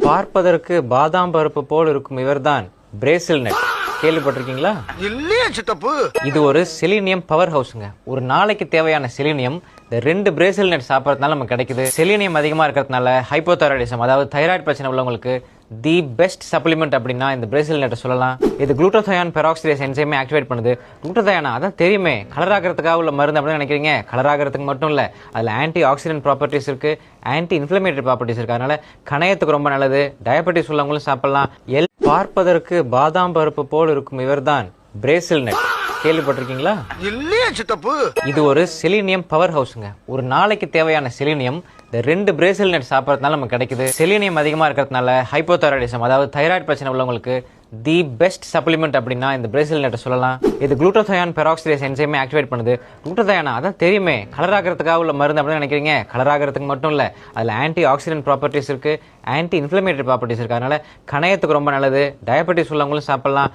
பார்ப்பதற்கு பாதாம் பருப்பு போல் இருக்கும் இவர்தான் பிரேசில் நட். கேள்விப்பட்டிருக்கீங்களா? இல்லையா சித்தப்பு? இது ஒரு செலினியம் பவர் ஹவுஸ்ங்க. ஒரு நாளைக்கு தேவையான செலினியம் இந்த 2 பிரேசில் நட் சாப்பிட்றதுனால நமக்கு கிடைக்குது. செலினியம் அதிகமாக இருக்கிறதுனால ஹைப்போதைராய்டிசம், அதாவது தைராய்டு பிரச்சனை உள்ளவங்களுக்கு தி பெஸ்ட் சப்ளிமெண்ட் அப்படின்னா இந்த பிரேசில் நட்டை சொல்லலாம். இது குளூட்டோதயான் பெராக்சிடேஸ் என்சைமை ஆக்டிவேட் பண்ணுது. குளூட்டோதயானா அதான் தெரியுமே, கலர் ஆகிறதுக்காக உள்ள மருந்து அப்படின்னு நினைக்கிறீங்க. கலர் ஆகிறதுக்கு மட்டும் இல்லை, அதில் ஆன்டி ஆக்சிடென்ட் ப்ராப்பர்ட்டிஸ் இருக்கு, ஆன்டி இன்ஃப்ளமேட்டரி ப்ராப்பர்ட்டிஸ் இருக்கு. அதனால கணையத்துக்கு ரொம்ப நல்லது. டயபெட்டிஸ் உள்ளவங்களும் சாப்பிடலாம். பார்ப்பதற்கு பாதாம் பருப்பு போல் இருக்கும் இவர்தான் பிரேசில் நட். கேள்விப்பட்டிருக்கீங்களா? இல்லையா சித்தப்பு? இது ஒரு செலினியம் பவர் ஹவுஸ்ங்க. ஒரு நாளைக்கு தேவையான செலினியம் இந்த 2 பிரேசில் நட் சாப்பிட்றதுனால நமக்கு கிடைக்குது. செலினியம் அதிகமாக இருக்கிறதுனால ஹைப்போதைராய்டிசம், அதாவது தைராய்டு பிரச்சனை உள்ளவங்களுக்கு தி பெஸ்ட் சப்ளிமெண்ட் அப்படின்னா இந்த பிரேசில் நட்டை சொல்லலாம். இது குளூட்டோதயான் பெராக்சிடேஸ் என்சைமை ஆக்டிவேட் பண்ணுது. குளூட்டோதயானா அதான் தெரியுமே, கலர் ஆகிறதுக்காக உள்ள மருந்து அப்படின்னு நினைக்கிறீங்க. கலர் ஆகிறதுக்கு மட்டும் இல்லை, அதில் ஆன்டி ஆக்சிடென்ட் ப்ராப்பர்ட்டிஸ் இருக்கு, ஆன்டி இன்ஃப்ளமேட்டரி ப்ராப்பர்ட்டிஸ் இருக்கு. அதனால கணையத்துக்கு ரொம்ப நல்லது. டயபெட்டிஸ் உள்ளவங்களும் சாப்பிடலாம்.